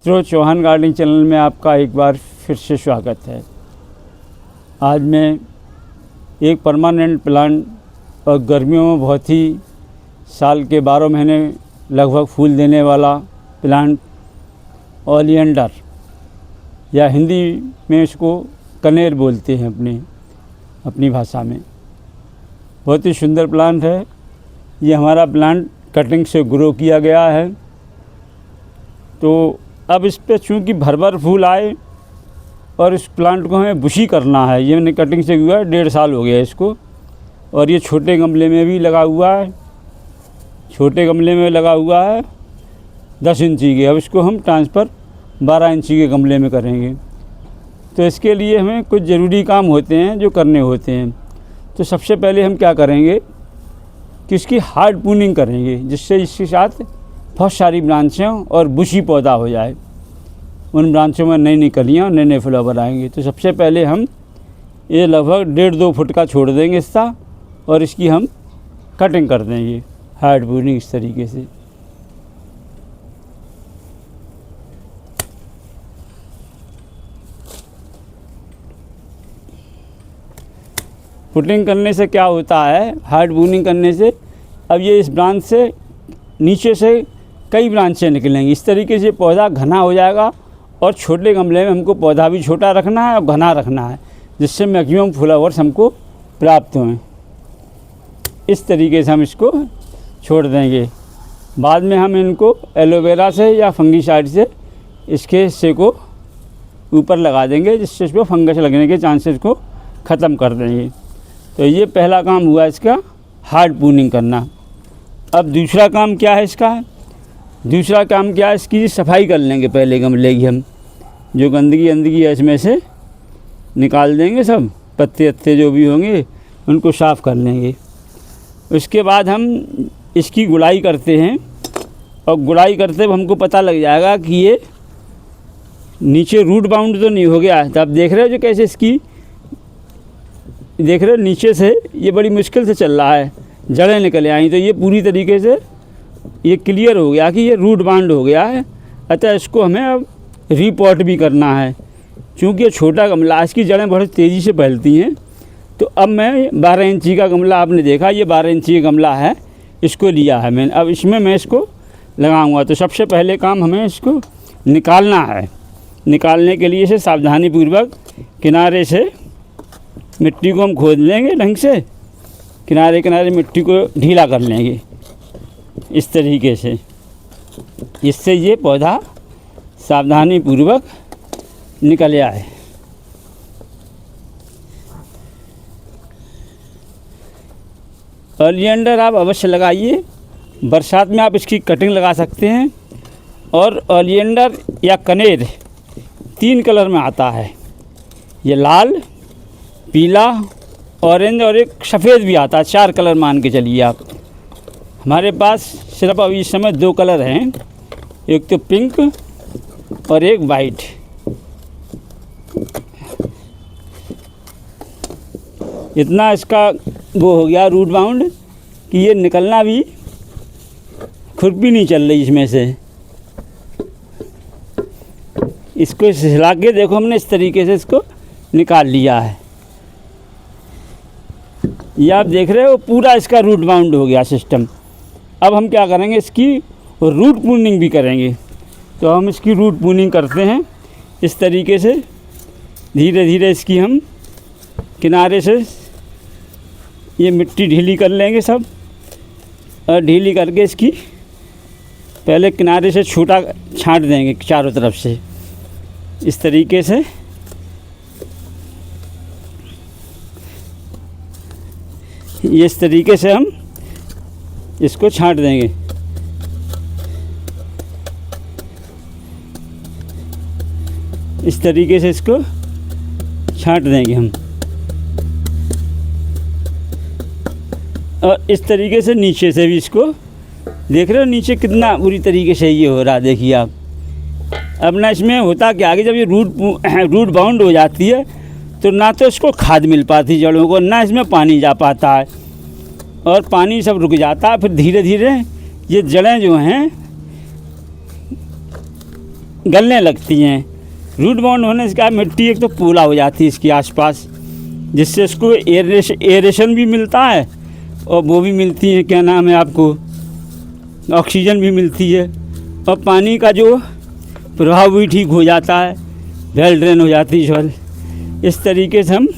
मित्रों, Chauhan gardening channel में आपका एक बार फिर से स्वागत है। आज मैं एक परमानेंट प्लांट और गर्मियों में बहुत ही साल के 12 महीने लगभग फूल देने वाला प्लांट ओलियंडर, या हिंदी में इसको कनेर बोलते हैं अपनी भाषा में। बहुत ही सुंदर प्लांट है। ये हमारा प्लांट कटिंग से ग्रो किया गया है। तो अब इस पे चूँकि भर भर फूल आए और इस प्लांट को हमें बुशी करना है। ये मैंने कटिंग से हुआ है, 1.5 साल हो गया है इसको। और ये छोटे गमले में भी लगा हुआ है, छोटे गमले में लगा हुआ है 10 इंची के। अब इसको हम ट्रांसफ़र 12 इंची के गमले में करेंगे। तो इसके लिए हमें कुछ ज़रूरी काम होते हैं जो करने होते हैं। तो सबसे पहले हम क्या करेंगे कि इसकी हार्ड प्रूनिंग करेंगे, जिससे इसके साथ बहुत सारी ब्रांचें और बुशी पौधा हो जाए। उन ब्रांचों में नई नई कलियाँ और नए नए फ्लावर आएंगे। तो सबसे पहले हम ये लगभग 1.5-2 फुट का छोड़ देंगे हिस्सा, और इसकी हम कटिंग कर देंगे हार्ड प्रूनिंग इस तरीके से। पुटिंग करने से क्या होता है, हार्ड प्रूनिंग करने से अब ये इस ब्रांच से नीचे से कई ब्रांचें निकलेंगी। इस तरीके से पौधा घना हो जाएगा। और छोटे गमले में हमको पौधा भी छोटा रखना है और घना रखना है, जिससे मैक्सिमम फ्लावर्स हमको प्राप्त हों। इस तरीके से हम इसको छोड़ देंगे। बाद में हम इनको एलोवेरा से या फंगीसाइड से इसके हिस्से को ऊपर लगा देंगे, जिससे इसको फंगस लगने के चांसेस को ख़त्म कर देंगे। तो ये पहला काम हुआ इसका, हार्ड प्रूनिंग करना। अब दूसरा काम क्या है इसका? दूसरा काम क्या है, इसकी सफाई कर लेंगे। पहले गमले की हम जो गंदगी है इसमें से निकाल देंगे, सब पत्ते वत्ते जो भी होंगे उनको साफ़ कर लेंगे। उसके बाद हम इसकी गुड़ाई करते हैं, और गुड़ाई करते हुए हमको पता लग जाएगा कि ये नीचे रूट बाउंड तो नहीं हो गया है। तो आप देख रहे हो जो कैसे इसकी देख रहे हो नीचे से ये बड़ी मुश्किल से चल रहा है, जड़ें निकल आई। तो ये पूरी तरीके से ये क्लियर हो गया कि ये रूट बाउंड हो गया है। अतः इसको हमें अब रीपॉट भी करना है। चूँकि ये छोटा गमला, इसकी जड़ें बहुत तेज़ी से फैलती हैं। तो अब मैं 12 इंची का गमला, आपने देखा ये 12 इंची का गमला है, इसको लिया है मैंने। अब इसमें मैं इसको लगाऊंगा। तो सबसे पहले काम हमें इसको निकालना है। निकालने के लिए इसे सावधानीपूर्वक किनारे से मिट्टी को हम खोद लेंगे ढंग से, किनारे किनारे मिट्टी को ढीला कर लेंगे इस तरीके से, इससे ये पौधा सावधानीपूर्वक निकल आए। ओलियंडर आप अवश्य लगाइए। बरसात में आप इसकी कटिंग लगा सकते हैं। और ओलियंडर या कनेर 3 कलर में आता है। ये लाल, पीला, ऑरेंज और एक सफ़ेद भी आता है। 4 कलर मान के चलिए आप। हमारे पास सिर्फ अभी इस समय 2 कलर हैं, एक तो पिंक और एक वाइट। इतना इसका वो हो गया रूट बाउंड कि ये निकलना भी खुरपी नहीं चल रही इसमें से। इसको हिला के देखो, हमने इस तरीके से इसको निकाल लिया है। ये आप देख रहे हो पूरा इसका रूट बाउंड हो गया सिस्टम। अब हम क्या करेंगे, इसकी रूट प्रूनिंग भी करेंगे। तो हम इसकी रूट प्रूनिंग करते हैं इस तरीके से। धीरे धीरे इसकी हम किनारे से ये मिट्टी ढीली कर लेंगे सब, और ढीली करके इसकी पहले किनारे से छोटा छांट देंगे चारों तरफ से इस तरीके से। ये इस तरीके से हम इसको छांट देंगे। इस तरीके से इसको छांट देंगे हम, और इस तरीके से नीचे से भी इसको देख रहे हो नीचे कितना बुरी तरीके से ये हो रहा है। देखिए आप। अब ना इसमें होता क्या है, जब ये रूट बाउंड हो जाती है तो ना तो इसको खाद मिल पाती जड़ों को, ना इसमें पानी जा पाता है, और पानी सब रुक जाता है। फिर धीरे धीरे ये जड़ें जो हैं गलने लगती हैं। रूट बाउंड होने से क्या मिट्टी एक तो पूला हो जाती है इसके आसपास, जिससे इसको एरेशन भी मिलता है और वो भी मिलती है, क्या नाम है आपको, ऑक्सीजन भी मिलती है, और पानी का जो प्रभाव भी ठीक हो जाता है, वेल ड्रेन हो जाती है जल। इस तरीके से हम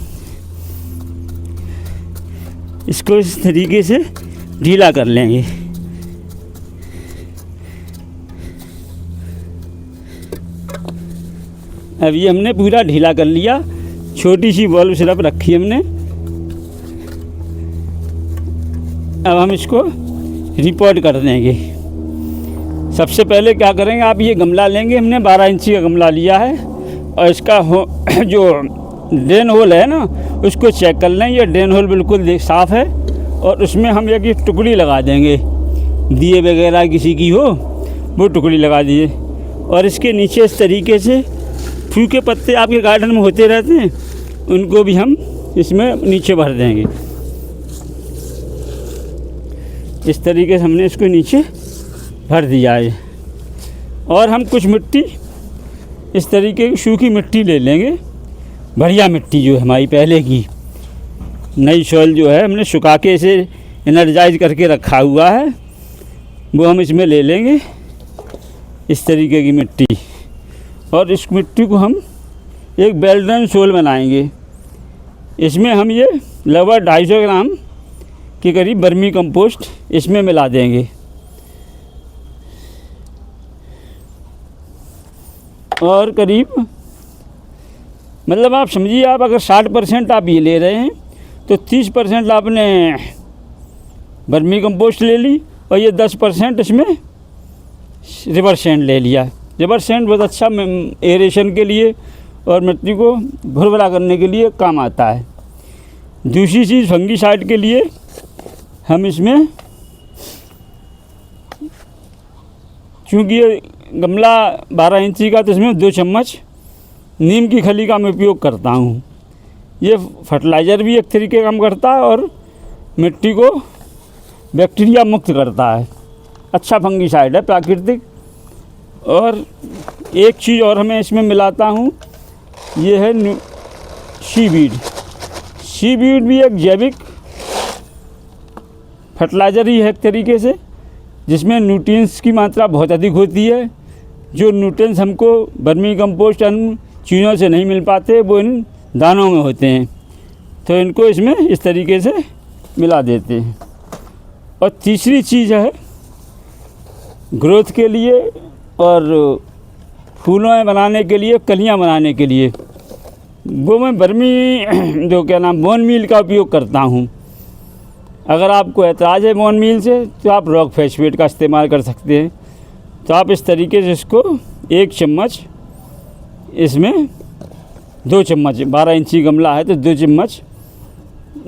इसको इस तरीके से ढीला कर लेंगे। अब ये हमने पूरा ढीला कर लिया। छोटी सी बॉल सिर्फ रखी हमने। अब हम इसको रिपोर्ट कर देंगे। सबसे पहले क्या करेंगे, आप ये गमला लेंगे, हमने 12 इंची का गमला लिया है, और इसका जो ड्रेन होल है ना, उसको चेक कर लें। ये ड्रेन होल बिल्कुल साफ़ है, और उसमें हम एक टुकड़ी लगा देंगे, दिए वगैरह किसी की हो वो टुकड़ी लगा दिए। और इसके नीचे इस तरीके से सूखे पत्ते आपके गार्डन में होते रहते हैं, उनको भी हम इसमें नीचे भर देंगे। इस तरीके से हमने इसको नीचे भर दिया है। और हम कुछ मिट्टी इस तरीके की सूखी मिट्टी ले लेंगे, बढ़िया मिट्टी जो है हमारी पहले की नई सॉइल जो है हमने सुखा के इसे एनर्जाइज करके रखा हुआ है, वो हम इसमें ले लेंगे, इस तरीके की मिट्टी। और इस मिट्टी को हम एक वेल ड्रेन सोल बनाएंगे। इसमें हम ये लगभग 250 ग्राम के करीब वर्मी कंपोस्ट इसमें मिला देंगे। और करीब मतलब आप समझिए, आप अगर 60% आप ये ले रहे हैं तो 30% आपने वर्मी कंपोस्ट ले ली, और ये 10% इसमें रिवर सैंड ले लिया। रिवर सैंड बहुत अच्छा एरेशन के लिए और मिट्टी को भुरभुरा करने के लिए काम आता है। दूसरी चीज़ फंगीसाइड के लिए हम इसमें, चूँकि ये गमला 12 इंची का, तो इसमें 2 चम्मच नीम की खली का मैं उपयोग करता हूँ। ये फर्टिलाइज़र भी एक तरीके का काम करता है और मिट्टी को बैक्टीरिया मुक्त करता है। अच्छा फंगीसाइड है, प्राकृतिक। और एक चीज़ और हमें इसमें मिलाता हूँ, ये है सीवीड। सीवीड भी एक जैविक फर्टिलाइज़र ही है एक तरीके से, जिसमें न्यूट्रिएंट्स की मात्रा बहुत अधिक होती है। जो न्यूट्रिएंट्स हमको वर्मी कंपोस्ट अन्य चीज़ों से नहीं मिल पाते, वो इन दानों में होते हैं, तो इनको इसमें इस तरीके से मिला देते हैं। और तीसरी चीज़ है ग्रोथ के लिए और फूलों बनाने के लिए, कलियां बनाने के लिए, वो मैं वर्मी जो क्या नाम बोन मील का उपयोग करता हूँ। अगर आपको एतराज़ है बोन मील से, तो आप रॉक फॉस्फेट का इस्तेमाल कर सकते हैं। तो आप इस तरीके से इसको 1 चम्मच, इसमें 2 चम्मच, 12 इंची गमला है तो 2 चम्मच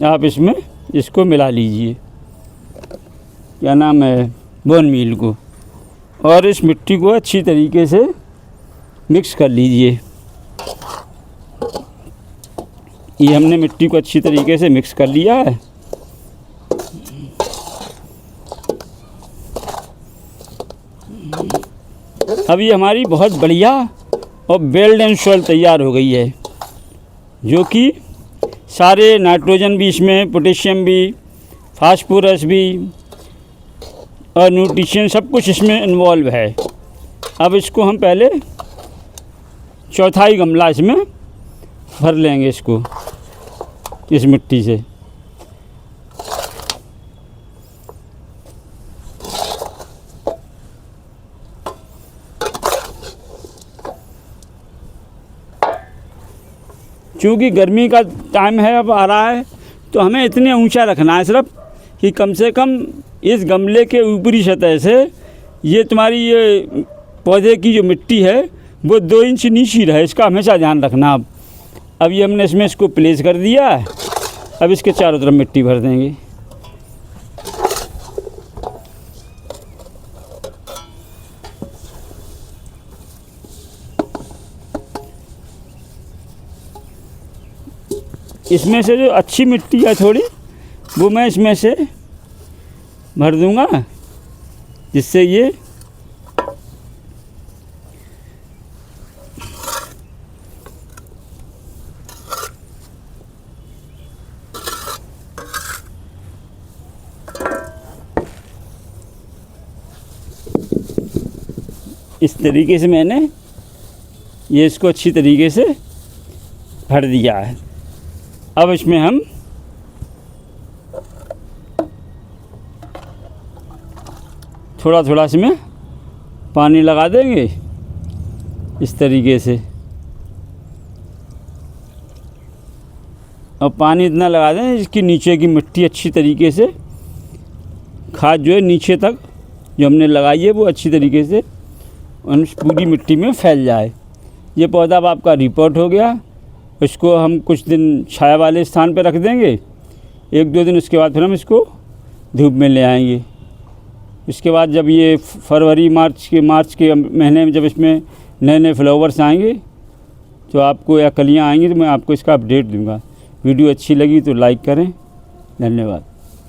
आप इसमें इसको मिला लीजिए, क्या नाम है, बोन मील को। और इस मिट्टी को अच्छी तरीके से मिक्स कर लीजिए। ये हमने मिट्टी को अच्छी तरीके से मिक्स कर लिया है। अब ये हमारी बहुत बढ़िया और वेल ड्रेन सॉइल तैयार हो गई है, जो कि सारे नाइट्रोजन भी इसमें, पोटेशियम भी, फास्फोरस भी और न्यूट्रिशन सब कुछ इसमें इन्वॉल्व है। अब इसको हम पहले चौथाई गमला इसमें भर लेंगे, इसको इस मिट्टी से। क्योंकि गर्मी का टाइम है, अब आ रहा है, तो हमें इतने ऊंचा रखना है सिर्फ कि कम से कम इस गमले के ऊपरी सतह से ये तुम्हारी ये पौधे की जो मिट्टी है वो 2 इंच नीचे रहे, इसका हमेशा ध्यान रखना। अब ये हमने इसमें इसको प्लेस कर दिया है। अब इसके चारों तरफ मिट्टी भर देंगे। इसमें से जो अच्छी मिट्टी है थोड़ी, वो मैं इसमें से भर दूंगा, जिससे ये इस तरीके से मैंने ये इसको अच्छी तरीके से भर दिया है। अब इसमें हम थोड़ा थोड़ा इसमें पानी लगा देंगे इस तरीके से, और पानी इतना लगा दें इसकी नीचे की मिट्टी अच्छी तरीके से, खाद जो है नीचे तक जो हमने लगाई है वो अच्छी तरीके से उन पूरी मिट्टी में फैल जाए। ये पौधा अब आपका रिपोर्ट हो गया। इसको हम कुछ दिन छाया वाले स्थान पर रख देंगे, 1-2 दिन, उसके बाद फिर हम इसको धूप में ले आएंगे। इसके बाद जब ये फरवरी मार्च के महीने में जब इसमें नए नए फ्लावर्स आएंगे तो आपको, या कलियाँ आएंगी, तो मैं आपको इसका अपडेट दूंगा। वीडियो अच्छी लगी तो लाइक करें। धन्यवाद।